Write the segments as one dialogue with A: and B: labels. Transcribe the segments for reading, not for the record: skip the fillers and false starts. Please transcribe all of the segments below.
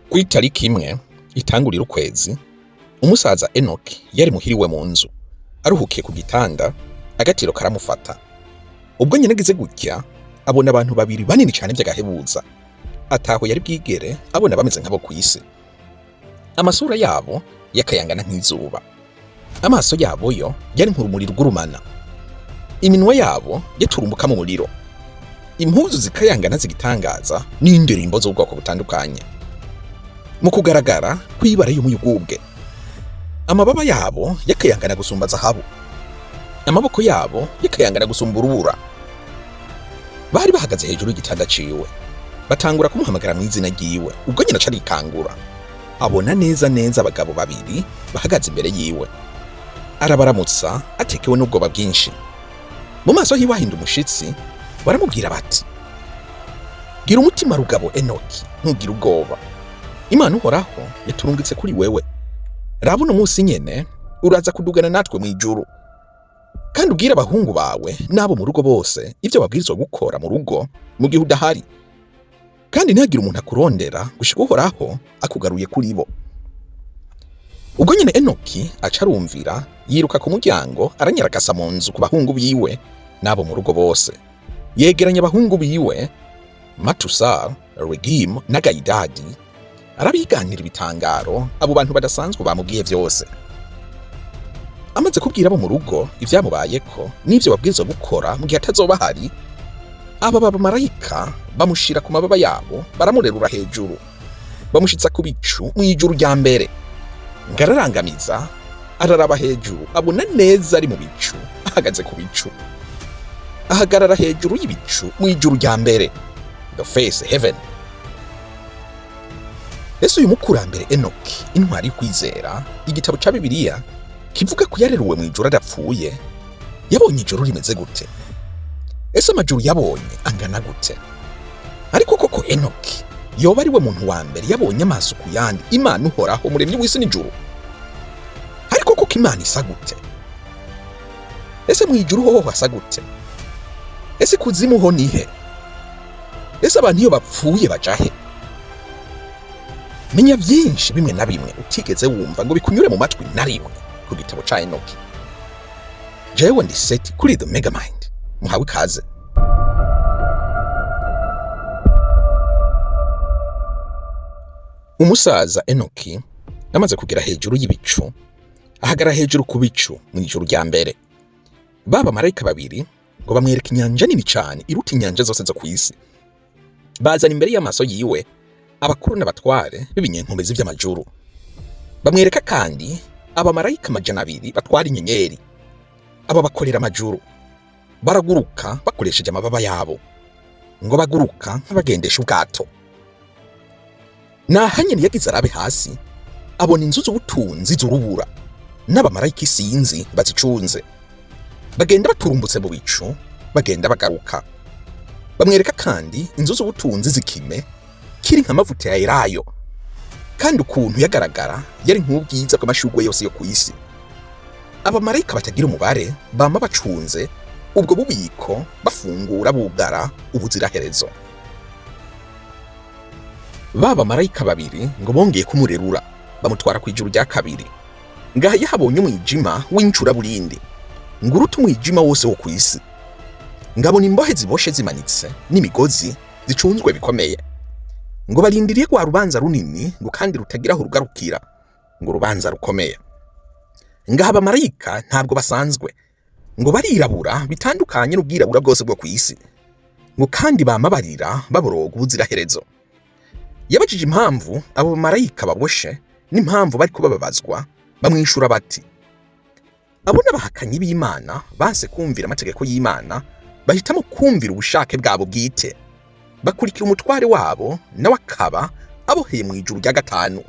A: Kw'itariki imwe itangurira ukwezi, umusaza Enoki yari muhiriwe mu nzu aruhukiye ku gitanda, agatiro karamufata. Ubwo nyene agize gutya abona abantu babiri banini cane vy'agahebuza, ataho yari bwigere abona bameze nk'abo kw'isi. Amasura yabo yakayangana nk'izuba, amaso yabo yo yari nk'urumuri rugurumana, iminwa yabo yaturumbuka mu muriro, impuzu zikayangana zigitangaza n'indirimbo z'ubwoko butandukanye. Mu kugaragara kw'ibara y'umuyugubwe, amababa yabo yakayangana gusumba zahabu, amaboko yabo yakayangana gusumba urubura. Bari bahagaze hejuru y'igitanda ciwe, batangura kumuhamagara mw'izina ryiwe. Ubwo nyina aca arikangura, abona neza neza abagabo babiri bahagaze imbere yiwe, arabaramutsa atekewe n'ubwoba bwinshi. Mu maso hiwe ahinda umushitsi, baramubwira bati: "Gira umutima rugabo Enoki, ntugire ubwoba. Imana uhoraho yaturungitse kuri wewe. Raba uno munsi nyene uraza kudugana natwe mw'ijuru, kandi ubwire abahungu bawe n'abo mu rugo bose ivyo babwirizwa gukora mu rugo mu gihe udahari, kandi ntihagire umuntu akurondera gushika uhoraho akugaruye kuri bo." Ubwo nyene Enoki aca arumvira, yiruka ku muryango aranyaragasa mu nzu ku bahungu biwe n'abo mu rugo bose. Yegeranya abahungu biwe Matusal, Regim na Gaidadi, arabiganira ibitangaro abo bantu badasanzwe bamubwiye vyose. Amaze kubwira abo mu rugo ivyamubayeko n'ivyo babwirizwa gukora mu gihe atazoba hari, aba bamarayika bamushira ku mababa yabo, baramurerura hejuru, bamushitsa ku bicu mw'ijuru rya mbere. Ngararangamiza araraba hejuru, abona neza ari mu bicu, ahagaze ku bicu. Ahagarara hejuru y'ibicu mw'ijuru rya mbere, the face heaven. Ese uyu mukurambere Enoki, intwari y'ukwizera, igitabo ca Bibiliya kivuga ko yareruwe mw'ijuru adapfuye, yabonye ijuru rimeze gute? Ese amajuru yabonye angana gute? Ariko koko Enoki yoba ari we muntu wa mbere yabonye amaso ku yandi Imana uhoraho, muremyi w'isi n'ijuru? Ariko koko Imana isa gute? Ese mw'ijuru hoho hasa gute? Ese kuzimu ho nihe? Ese abantu iyo bapfuye baja he? Menya vyinshi bimwe na bimwe utigeze wumva ngo bikunyure mu matwi na rimwe ku gitabo ca Enoki. Jewe ndi Seti kuri The Megamind, muhawe ikaze. Umusaza Enoki amaze kugera hejuru y'ibicu, ahagara hejuru ku bicu mw'ijuru rya mbere. Baba marayika babiri ngo bamwereka inyanja nini cane iruta inyanja zose zo kw'isi. Bazana imbere y'amaso yiwe abakuru n'abatware b'ibinyenkomezi vy'amajuru. Bamwereka kandi abamarayika 200 batwara inyenyeri. Aba bakorera amajuru, baraguruka bakoresheje amababa yabo, ngo baguruka nk'abagendesha ubwato. Naha nyene yagize arabe hasi, abona inzu z'ubutunzi z'urubura n'abamarayika isinzi bazicunze, bagenda baturumbutse mu bicu, bagenda bagaruka. Bamwereka kandi inzu z'ubutunzi zikime kiri nk'amavuta ya elayo, kandi ukuntu yagaragara yari nk'ubwiza bw'amashurwe yose yo kw'isi. Abamarayika batagira umubare bama bacunze ubwo bubiko, bafungura bugara ubuziraherezo. Baba marayika babiri ngo bongeye kumurerura, bamutwara kw'ijuru rya kabiri. Ngaha yahabonye umwijima w'incuraburindi, ngo uruta umwijima wose wo kw'isi. Ngabona imbohe ziboshe zimanitse n'imigozi zicunzwe bikomeye, ngo barindiriye kwa rubanza runini, ngo kandi rutagira aho rugarukira, ngo rubanza rukomeye. Ngaha abamarayika ntabwo basanzwe, ngo barirabura bitandukanye n'ubwirabura bwose bwo kw'isi, ngo kandi bama barira baboroga ubuziraherezo. Yabajije impamvu abo bamarayika baboshe n'impamvu bari kubabazwa, bamwishura bati: "Abo n'abahakanyi b'Imana banse kumvira amategeko y'Imana, bahitamo kumvira ubushake bwabo bwite, bakurikira umutware wabo, nawe akaba aboheye mw'ijuru rya gatanu."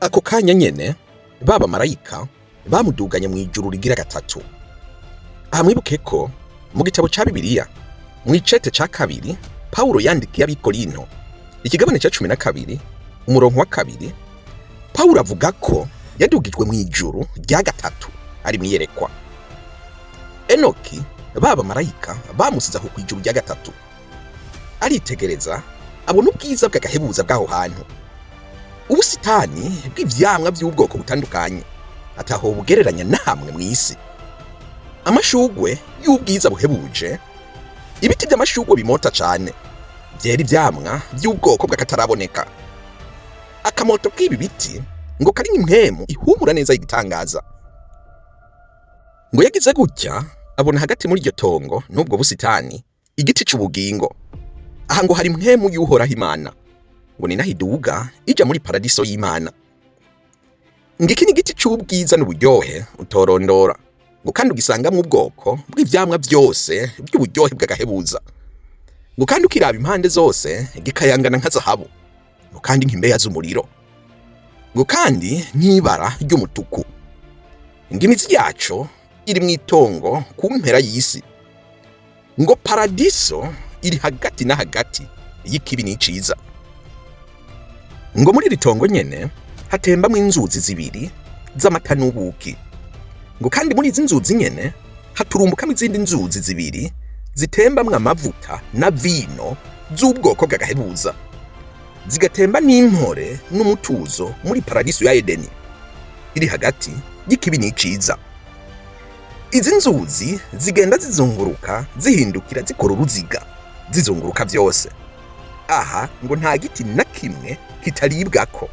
A: Ako kanya nyene baba marayika bamuduganye mw'ijuru rigira gatatu. Aha mwibuke ko mu gitabo ca Bibiliya mw'icete ca kabiri Pawulo yandikiye abikorinto ikigabane ca 12 umurongo wa 2, Pawulo avuga ko yadugijwe mw'ijuru rya gatatu ari mwiyerekwa. Enoki baba marayika bamusize aho kw'ijuru rya gatatu, aritegereza abona ubwiza bw'agahebuza bw'aho hantu. Ubusitani bw'ivyamwa by'ubwoko butandukanye ataho bugereranya namwe mw'isi. Amashugwe y'ubwiza buhebuje, ibiti by'amashugwe bimota cane, byera ivyamwa by'ubwoko bw'akataraboneka. Akamoto k'ibi biti ngo kari impwemu ihumura neza y'igitangaza. Ngo yagize gutya abona hagati muri iryo tongo n'ubwo busitani igiti c'ubugingo. Aha ngo hari impwemu y'uhoraho Imana, ngo ni naho iduga ija muri paradiso y'Imana. Ngo iki ni igiti c'ubwiza n'uburyohe utorondora, ngo kandi ugisangamwo ubwoko bw'ivyamwa byose by'uburyohe bw'agahebuza. Ngo kandi ukiraba impande zose gikayangana nka zahabu, ngo kandi nk'imbeya z'umuriro, ngo kandi nk'ibara ry'umutuku. Ngo imizi yaco iri mw'itongo ku mpera y'isi. Ngo paradiso iri hagati na hagati y'ikibi n'iciza. Ngo muri iri tongo nyene hatembamwo inzuzi zibiri z'amata n'ubuki. Ngo kandi muri izi nzuzi nyene haturumbukamo izindi nzuzi zibiri zitembamwo amavuta na vino z'ubwoko bw'agahebuza, zigatemba n'impore n'umutuzo muri paradiso ya Edeni iri hagati y'ikibi n'iciza. Izi nzuzi zigenda zizunguruka zihindukira zikora uruziga, zizunguruka byose. Aha ngo nta giti na kimwe kitaribwako,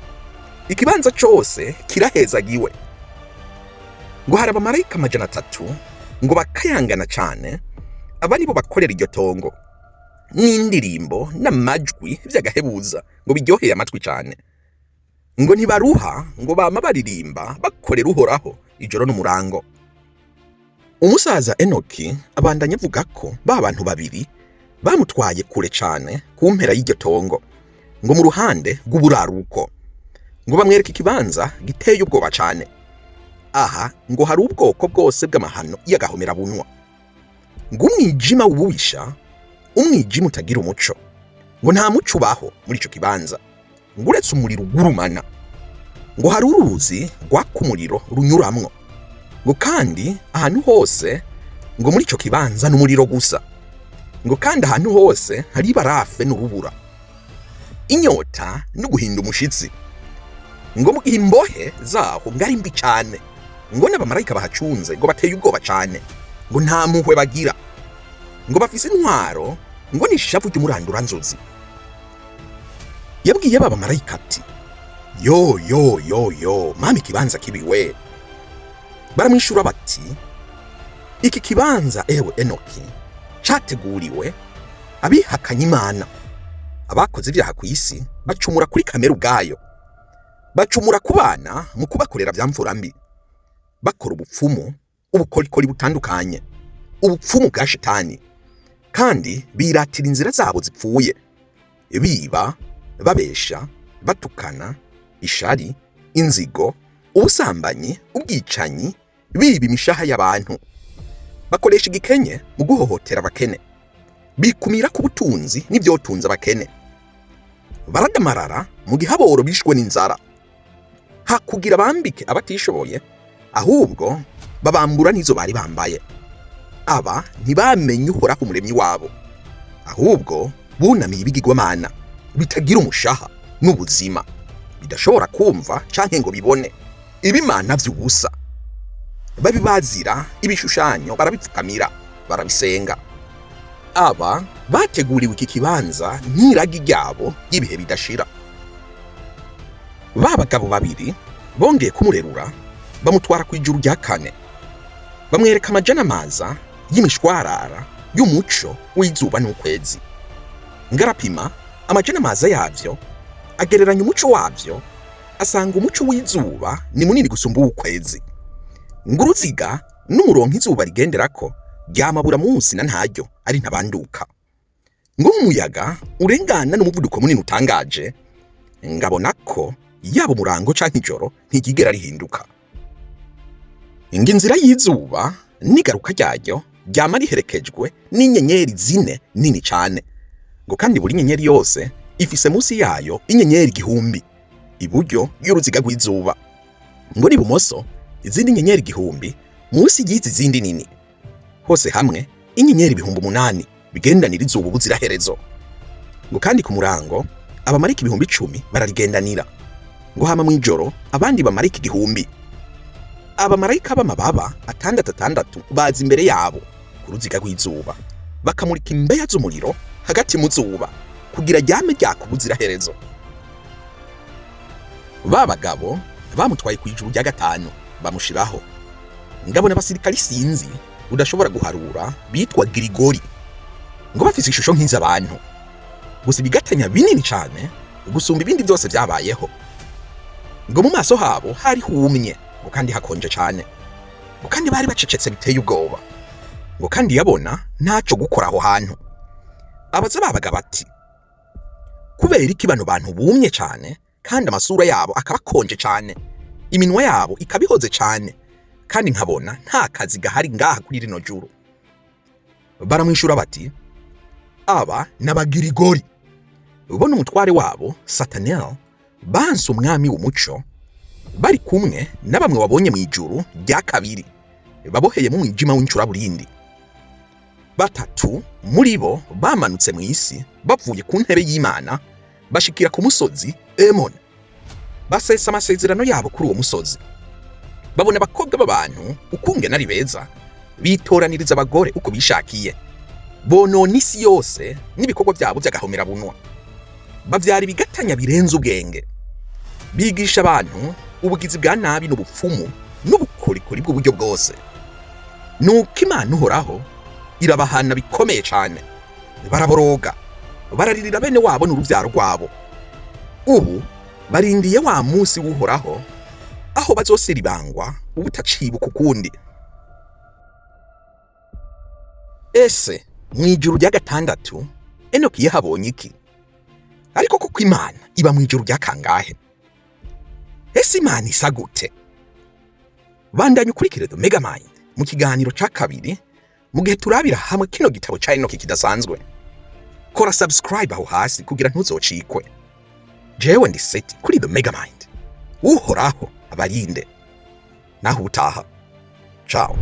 A: ikibanza cose kirahezagiwe. Ngo hari abamarayika 300 ngo bakayangana cane, aba nibo bakorera iryo tongo n'indirimbo n'amajwi vy'agahebuza ngo biryoheye amatwi cane. Ngo ntibaruha, ngo bama baririmba bakorera uhoraho ijoro n'umurango. Umusaza Enoki abandanya avuga ko ba bantu babiri bamutwaye kure cane ku mpera y'iryo tongo, ngo mu ruhande rw'uburaruko, ngo bamwereka ikibanza giteye ubwoba cane. Aha ngo hari ubwoko bwose bw'amahano y'agahomera bunwa, ngo umwijima w'ububisha, umwijima utagira umuco, ngo nta muco ubaho muri ico kibanza, ngo uretse umuriro ugurumana. Ngo hari uruzi rwaka umuriro runyuramwo, ngo kandi ahantu hose ngo muri ico kibanza n'umuriro gusa. Ngo kandi ahantu hose hari barafe n'urubura, inyota no guhinda umushitsi. Ngo mu gihe imbohe zaho ngari mbi cane, ngo n'abamarayika bahacunze ngo bateye ubwoba cane, ngo nta muhwe bagira, ngo bafise intwaro, ngo n'ishavu ry'umurandura nzozi. Yabwiye baba marayika ati, yo mama ikibanza kibiwe. Baramwishura bati, iki kibanza ewe Enoki categuriwe abihakanye Imana, abakoze ibyaha ku isi, bacumura kuri kamere ubwayo, bacumura ku bana mu kubakorera vyamfura mbi, bakora ubupfumu, ubukorikori butandukanye, ubupfumu bwa shitani, kandi biratira inzira zabo zipfuye, biba, babesha, batukana, ishari, inzigo, ubusambanyi, ubwicanyi, biba imishaha y'abantu, bakoresha igikenye mu guhohotera abakene, bikumira ku butunzi n'ivyotunze abakene, baradamarara mu gihaboro bishwe n'inzara, hakugira bambike abatishoboye, ahubwo babambura n'izo bari bambaye. Aba ntibamenye uhoraho umuremyi wabo, ahubwo bunamiye ibigirwamana bitagira umushaha n'ubuzima, bidashobora kumva canke ngo bibone, ibimana vy'ubusa. Babibazira ibishushanyo, barabipfukamira, barabisenga. Aba bateguriwe iki kibanza nk'iragi ryabo y'ibihe bidashira. Ba bagabo babiri bongeye kumurerura, bamutwara ku ijuru rya kane, bamwereka amajana maza y'imishwarara y'umuco w'izuba n'ukwezi. Ngarapima amajana maza yavyo, agereranya umuco wavyo, asanga umuco w'izuba ni munini gusumba uw'ukwezi. Nguruziga n'umurongo izuba rigenderako ryamabura munsi na ntaryo ari ntabanduka. Ngo umuyaga urengana n'umuvuduko munini utangaje, ngabona ko yaba umurango canke ijoro ntigigera rihinduka. Inzira y'izuba n'igaruka ryaryo ryama riherekejwe n'inyenyeri 4 nini cane. Ngo kandi buri nyenyeri yose ifise munsi yayo inyenyeri 1000 iburyo y'uruziga rw'izuba. Ngo n'ibumoso izindi nyenyeri 1000 munsi y'izi zindi nini. Hose hamwe inyenyeri 8,000 bigendanira izuba ubuziraherezo. ngo kandi ku murango abamarayika 10,000 bararigendanira, ngo hama mw'ijoro abandi bamarayika 1,000. Abamarayika b'amababa 6 baza imbere yabo ku ruziga rw'izuba, bakamurika imbeya z'umuriro hagati mu zuba kugira ryame ryaka ubuziraherezo. Ba bagabo bamutwaye kw'ijuru rya 5 bamushiraho ngabona abasirikari sinzi udashobora guharura bitwa Grigori, ngo bafise ishusho nk'iz'abantu, gusa ibigatanya binini cane gusumba ibindi byose byabayeho. Ngo mu maso habo hari humye, ngo kandi hakonje cane, ngo kandi bari bacecetse biteye ubwoba, ngo kandi yabona ntaco gukora aho hantu. Abaza babaga bati, kubera iki bano bantu bumye cane kandi amasura yabo akaba konje cane, iminwa yabo ikabihoze cane, kandi nkabona nta kazi gahari ngaha kuri rino juru? Baramwishura bati, aba n'abagirigori, ubona umutware wabo Satanel banse umwami w'umuco, bari kumwe na bamwe wabonye mw'ijuru rya 2 baboheye mu mwijima w'incuraburindi. 3 muri bo bamanutse mw'isi bavuye ku ntebe y'Imana bashikira ku musozi Emon, basesa amasezerano yabo kuri uwo musozi. Babona abakobwa b'abantu ukungena ari beza, bitoraniriza abagore uko bishakiye, bonona isi yose n'ibikorwa byabo by'agahomera bunwa, bavyara ibigatanya birenze ubwenge, bigisha abantu ubugizi bwa nabi n'ubupfumu n'ubukorikori bw'uburyo bwose. Nuko Imana uhoraho irabahana bikomeye cane, baraboroga, bararirira bene wabo n'uruvyaro rwabo. Ubu barindiye wa munsi w'uhoraho aho bazosiribangwa ubutacibuka ukundi. Ese mw'ijuru rya 6 Enoki yahabonye iki? Ariko koko Imana iba mw'ijuru rya kangahe? Ese Imana isa gute? Bandanye ukurikire The Megamind mu kiganiro ca 2 mu gihe turabira hamwe kino gitabo ca Enoki kidasanzwe. Kora subscribe aho hasi kugira ntuzocikwe. Jewe ndi Seti kuri The Megamind. Uhoraho abarinde. Naho utaha. Ciao.